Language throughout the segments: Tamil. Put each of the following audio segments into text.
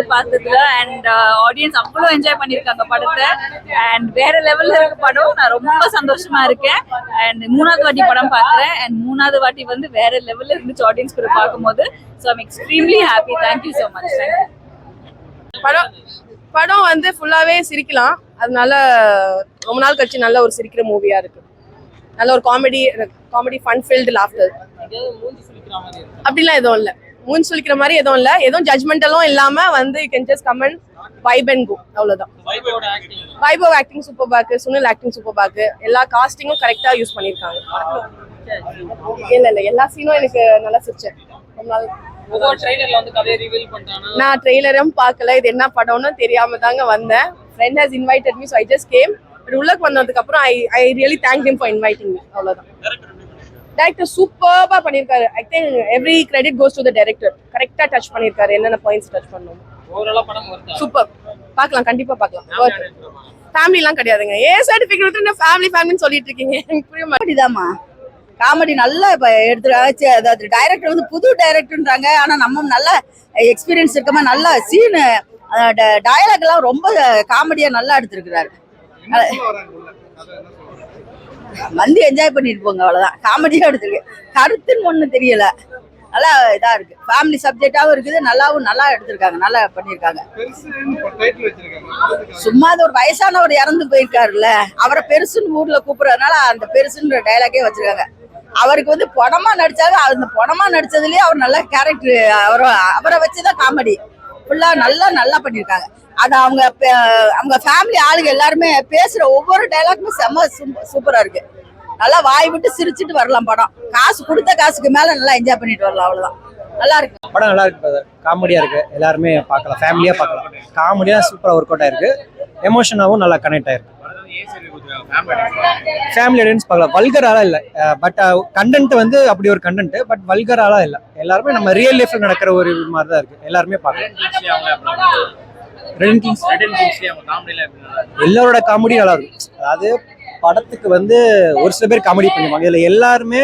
பார்த்ததுல அண்ட் ஆடியன்ஸ் அவ்வளோ என்ஜாய் பண்ணியிருக்காங்க படத்தை. அண்ட் வேற லெவல்ல இருக்க படம். நான் ரொம்ப சந்தோஷமா இருக்கேன். அண்ட் 3வது வாட்டி படம் பார்க்குறேன். அண்ட் 3வது வாட்டி வந்து வேற லெவல்ல இருந்துச்சு ஆடியன்ஸ் கூட பார்க்கும்போது. So I'm extremely happy. Thank you so much. படம் வந்து ஃபுல்லாவே சிரிக்கலாம். அதனால ரொம்ப நாள் கழிச்சு நல்ல ஒரு சிரிக்கிற மூவியா இருக்கு. நல்ல ஒரு காமெடி ஃபன் ஃபில்டு லாஃப்டர். அப்படிலாம் எதுவும் இல்லை. மூஞ்சி சொல்லிக்கிற மாதிரி எதுவும் இல்லை. எதுவும் ஜட்மெண்டலும் இல்லாம வந்து you can just come and vibe and go. அவ்வளவுதான். வைபவ் ஆக்டிங் சூப்பர் பாக்கு, சுனில் ஆக்டிங் சூப்பர் பாக்கு. எல்லா காஸ்டிங்கும் கரெக்டா யூஸ் பண்ணிருக்காங்க. இல்ல எல்லா சீனும் எனக்கு நல்லா சிரிச்சேன். ரொம்ப நாள் நான் ட்ரெய்லரும் பார்க்கல. இது என்ன படம்னு தெரியாம தாங்க வந்தேன். Friend has invited me, so I just came. But உள்ளக்கு வந்ததுக்கு அப்புறம் I really thank him for inviting me. அவ்வளவுதான். டைரக்டர் சூப்பர்பா பண்ணிருக்காரு. I think every credit goes to the director. கரெக்டா டச் பண்ணிருக்காரு. என்னென்ன பாயிண்ட்ஸ் டச் பண்ணணும். சூப்பர். பார்க்கலாம், கண்டிப்பா பார்க்கலாம். ஃபேமிலி எல்லாம் கிடையாதுங்க. ஏ சர்டிபிகேட் விட்டு ஃபேமிலின்னு சொல்லிட்டு இருக்கீங்க. எனக்கு புரிய மாட்டேங்குதாமா. காமெடி நல்லா எடுத்துருக்காங்க. அதாவது டைரக்டர் வந்து புது டைரக்டர்ன்றாங்க. ஆனா நம்ம நல்ல எக்ஸ்பீரியன்ஸ் இருக்கமா. நல்ல சீனு டயலாக் எல்லாம் ரொம்ப காமெடியா நல்லா எடுத்திருக்கிறாரு. வந்து என்ஜாய் பண்ணிட்டு போங்க. அவ்வளவுதான். காமெடியா எடுத்திருக்கு. கருத்துன்னு ஒண்ணு தெரியல. நல்லா இதா இருக்கு. ஃபேமிலி சப்ஜெக்டாவும் இருக்குது. நல்லா எடுத்திருக்காங்க. நல்லா பண்ணிருக்காங்க. சும்மா அது ஒரு வயசானவர் இறந்து போயிருக்காருல்ல, அவரை பெருசுன்னு ஊர்ல கூப்பிடுறதுனால அந்த பெருசுன்ற டைலாக்கே வச்சிருக்காங்க. அவருக்கு வந்து படமா நடிச்சாரு. அந்த படமா நடிச்சதுலயே அவர் நல்ல கேரக்டர். அவரை வச்சுதான் காமெடி ஃபுல்லா நல்லா பண்ணிருக்காங்க. அது அவங்க ஃபேமிலி ஆளுங்க எல்லாருமே பேசுற ஒவ்வொரு டைலாக்குமே செம்ம சூப்பரா இருக்கு. நல்லா வாய் விட்டு சிரிச்சுட்டு வரலாம். படம் காசு கொடுத்த காசுக்கு மேல நல்லா என்ஜாய் பண்ணிட்டு வரலாம். அவ்வளவுதான். நல்லா இருக்கு படம். நல்லா இருக்கு. காமெடியா இருக்கு. எல்லாருமே பார்க்கலாம். ஃபேமிலியா பார்க்கலாம். காமெடியா சூப்பரா ஒர்க் அவுட் ஆயிருக்கு. எமோஷனாவும் நல்லா கனெக்ட் ஆயிருக்கு. ஃபேமிலி ஆடியன்ஸ் பார்க்கலாம். வல்கரால இல்ல, பட் கண்டென்ட் வந்து அப்படி ஒரு கண்டென்ட். பட் வல்கரால இல்ல. எல்லாருமே நம்ம ரியல் லைஃப்ல நடக்கிற ஒரு மாதிரி தான் இருக்கு. எல்லாருமே பார்க்கலாம். எல்லாரோட காமெடி நல்லா இருக்கும். அதாவது படத்துக்கு வந்து ஒரு சில பேர் காமெடி பண்ணுவாங்க. இதுல எல்லாருமே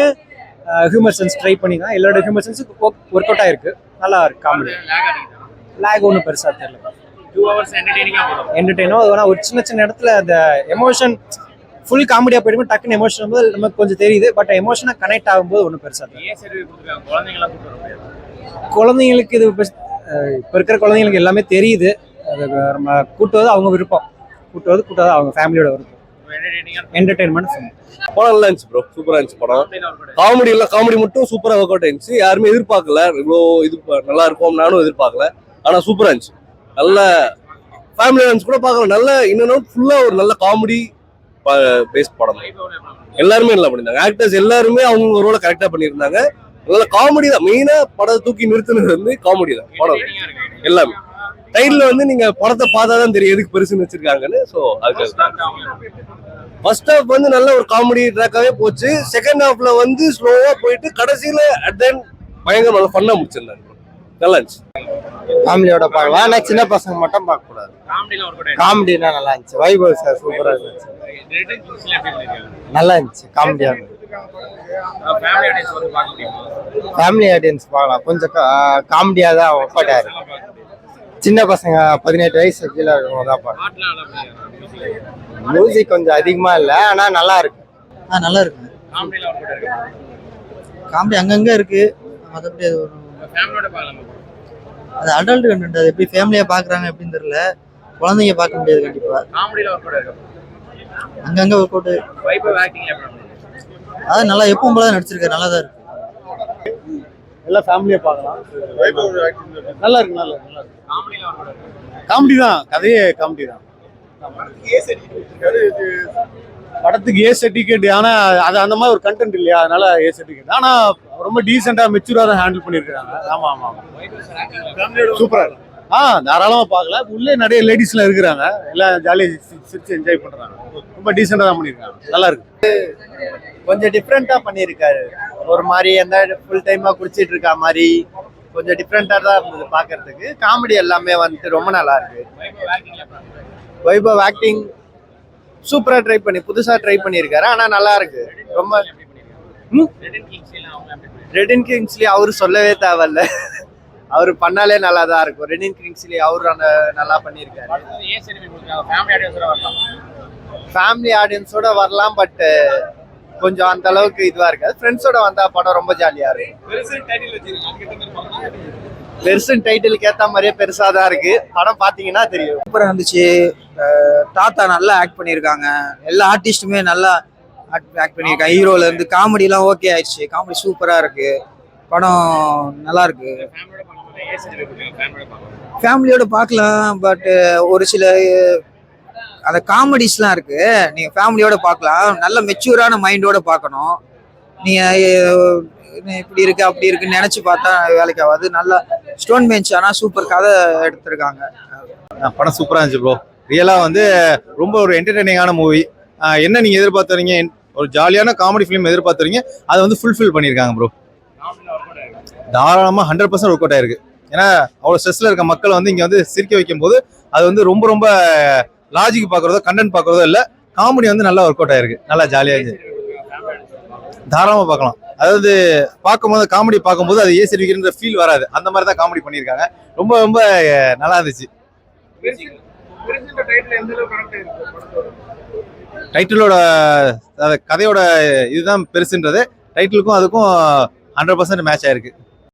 ஹியூமர் சென்ஸ் ட்ரை பண்ணிக்கலாம். எல்லாரோட ஹியூமர் சென்ஸ் ஒர்க் அவுட் ஆயிருக்கு. நல்லா இருக்கு. காமெடி லேக் ஒன்றும் பெருசா தெரியல. 2 hours என்டர்டெயினோ. ஆனால் ஒரு சின்ன இடத்துல அந்த எமோஷன் ஃபுல் காமெடியா போயிடும். டக்குன்னு எமோஷன் போது நமக்கு கொஞ்சம் தெரியுது. பட் எமோஷனா கனெக்ட் ஆகும்போது ஒன்றும் பெருசா தெரியல. குழந்தைங்களுக்கு இது இப்போ இருக்கிற குழந்தைங்களுக்கு எல்லாமே தெரியுது. அது நம்ம கூட்டுவது அவங்க விருப்பம். கூட்டாது அவங்க ஃபேமிலியோட விருப்பம். என்டர்டெயின்மெண்ட் படம் நல்லா இருந்துச்சு ப்ரோ. சூப்பரா இருந்துச்சு படம். காமெடி மட்டும் சூப்பரா ஒர்க் அவுட் ஆயிருந்துச்சு. யாருமே எதிர்பார்க்கல இவ்வளோ இது நல்லா இருக்கும். நானும் எதிர்பார்க்கல. ஆனா சூப்பரா இருந்துச்சு. நல்ல ஃபேமிலி ஆடியன்ஸ் கூட பார்க்கலாம். நல்ல இன்னும் ஃபுல்லா ஒரு நல்ல காமெடி பேஸ்ட் படம். எல்லாருமே நல்லா பண்ணிருந்தாங்க. ஆக்டர்ஸ் எல்லாருமே அவங்க ரோலை கரெக்டா பண்ணியிருந்தாங்க. நல்ல காமெடி தான். மெயினா படத்தை தூக்கி நிறுத்தினது வந்து காமெடி தான். படம் எல்லாமே டைட்டில் வந்து நீங்க படத்தை பார்த்தாதான் தெரியும் எதுக்கு பெருசுன்னு வச்சிருக்காங்கன்னு. ஸோ அதுக்கு ஃபர்ஸ்ட் ஹாஃப் வந்து நல்ல ஒரு காமெடி ட்ராக்காவே போச்சு. செகண்ட் ஹாஃப்ல வந்து ஸ்லோவா போயிட்டு கடைசியில அட் தென் பயங்கர நல்லா ஃபன்னா முடிச்சிருந்தாங்க. நல்லா இருந்துச்சு. ஃபேமிலியோட பார்க்கலாம். ஆனால் சின்ன பசங்க மட்டும் பார்க்க கூடாது. காமெடினா நல்லா இருந்துச்சு. வைபவ் சார் சூப்பரா இருந்துச்சு. நல்லா இருந்துச்சு. காமெடியா இருந்துச்சு. ஃபேமிலி ஆடியன்ஸ் பார்க்கலாம். கொஞ்சம் காமெடியா தான் ஒர்க் அவுட் ஆயிருக்கு. சின்ன பசங்க 18 வயசு கீழே இருக்கவங்க தான் பார்க்கலாம். மியூசிக் கொஞ்சம் அதிகமா இல்லை, ஆனா நல்லா இருக்கு. நல்லா இருக்கு. காமெடி அங்கங்க இருக்கு. மற்றபடி அது அடல்ட் கண்டென்ட். அது எப்படி ஃபேமிலியா பாக்குறாங்க எப்படின்னு தெரியல. குழந்தைங்க பார்க்க முடியாது கண்டிப்பா. அங்கங்க ஒர்க் அவுட். அது நல்லா எப்பவும் போல நடிச்சிருக்காரு. நல்லா தான் இருக்கு. எல்லாம் ஃபேமிலியா பார்க்கலாம். நல்லா இருக்கு. நல்லா காமெடி தான். கதையே காமெடி தான். படத்துக்கு ஏ சர்டிஃபிகேட். ஆனா அது அந்த மாதிரி ஒரு கண்டென்ட் இல்லையா, அதனால ஏ சர்டிஃபிகேட். ஆனா ரொம்ப டீசெண்டா மெச்சூரா தான் ஹேண்டில் பண்ணிருக்காங்க. ஆமா சூப்பரா இருக்கு. தாராளமா பார்க்கலாம். உள்ளே நிறைய லேடிஸ் எல்லாம் இருக்கிறாங்க. எல்லாம் ஜாலியா சிரிச்சு என்ஜாய் பண்றாங்க. ரொம்ப டீசெண்டா தான் பண்ணிருக்காங்க. நல்லா இருக்கு. கொஞ்சம் டிஃப்ரெண்டா பண்ணிருக்காரு. ஒரு மாதிரி எந்த ஃபுல் டைமா குடிச்சிட்டு இருக்கா மாதிரி கொஞ்சம் டிஃப்ரெண்டா தான் இருந்தது பாக்குறதுக்கு. காமெடி எல்லாமே வந்துட்டு ரொம்ப நல்லா இருக்கு. வைபவ் ஆக்டிங் சூப்பரா புதுசா ட்ரை பண்ணிருக்காரு. ஆனா நல்லா இருக்கு. ரொம்ப ரெட் அண்ட் கிங்ஸ்லி அவரு சொல்லவே தேவையில்ல. அவர் பண்ணாலே நல்லா தான் இருக்கும். ரெனின் கிங்ஸ்லி அவரு நல்லா பண்ணியிருக்காரு. ஃபேமிலி ஆடியன்ஸோட வரலாம், பட் கொஞ்சம் அந்த அளவுக்கு இதுவா இருக்காது. ஃப்ரெண்ட்ஸோட வந்தா படம் ரொம்ப ஜாலியா இருக்கும். பெருசு டைட்டிலுக்கு ஏத்த மாதிரியே பெருசா தான் இருக்கு. படம் பாத்தீங்கன்னா தெரியும். சூப்பராக இருந்துச்சு. தாத்தா நல்லா ஆக்ட் பண்ணியிருக்காங்க. எல்லா ஆர்டிஸ்ட்டுமே நல்லா ஆக்ட் பண்ணியிருக்காங்க. ஹீரோல இருந்து காமெடிலாம் ஓகே ஆயிடுச்சு. காமெடி சூப்பராக இருக்கு. படம் நல்லா இருக்கு. ஃபேமிலியோட பார்க்கலாம், பட் ஒரு சில அந்த காமெடிஸ்லாம் இருக்கு. நீங்க ஃபேமிலியோட பார்க்கலாம். நல்ல மெச்சூரான மைண்டோட பார்க்கணும். நீங்க இப்படி இருக்கு அப்படி இருக்குன்னு நினைச்சு பார்த்தா வேலைக்கு ஆகாது. நல்லா ஸ்டோன் பெஞ்ச் ஆனா சூப்பர் கதை எடுத்திருக்காங்க. படம் சூப்பரா இருந்துச்சு ப்ரோ. ரியலா வந்து ரொம்ப ஒரு என்டர்டெய்னிங்கான மூவி. என்ன நீங்க எதிர்பார்த்துறீங்க, ஒரு ஜாலியான காமெடி ஃபிலிம் எதிர்பார்த்துறீங்க, அதை வந்து ஃபுல்ஃபில் பண்ணியிருக்காங்க ப்ரோ. தாராளமாக 100% ஒர்க் அவுட் ஆயிருக்கு. ஏன்னா அவ்வளோ ஸ்ட்ரெஸ்ல இருக்க மக்களை வந்து இங்கே வந்து சிரிக்க வைக்கும் போது அது வந்து ரொம்ப ரொம்ப லாஜிக் பார்க்குறதோ கண்டென்ட் பார்க்குறதோ இல்லை, காமெடி வந்து நல்லா ஒர்க் அவுட் ஆயிருக்கு. நல்லா ஜாலியாக இருந்துச்சு. தாராளமாக பார்க்கலாம். அதாவது பார்க்கும்போது காமெடி பார்க்கும்போது அது ஏசி வைக்கிற ஃபீல் வராது. அந்த மாதிரி தான் காமெடி பண்ணியிருக்காங்க. ரொம்ப ரொம்ப நல்லா இருந்துச்சு. டைட்டிலோட கதையோட இதுதான் பெருசுன்றது. டைட்டிலுக்கும் அதுக்கும் 100% மேட்ச் ஆயிருக்கு.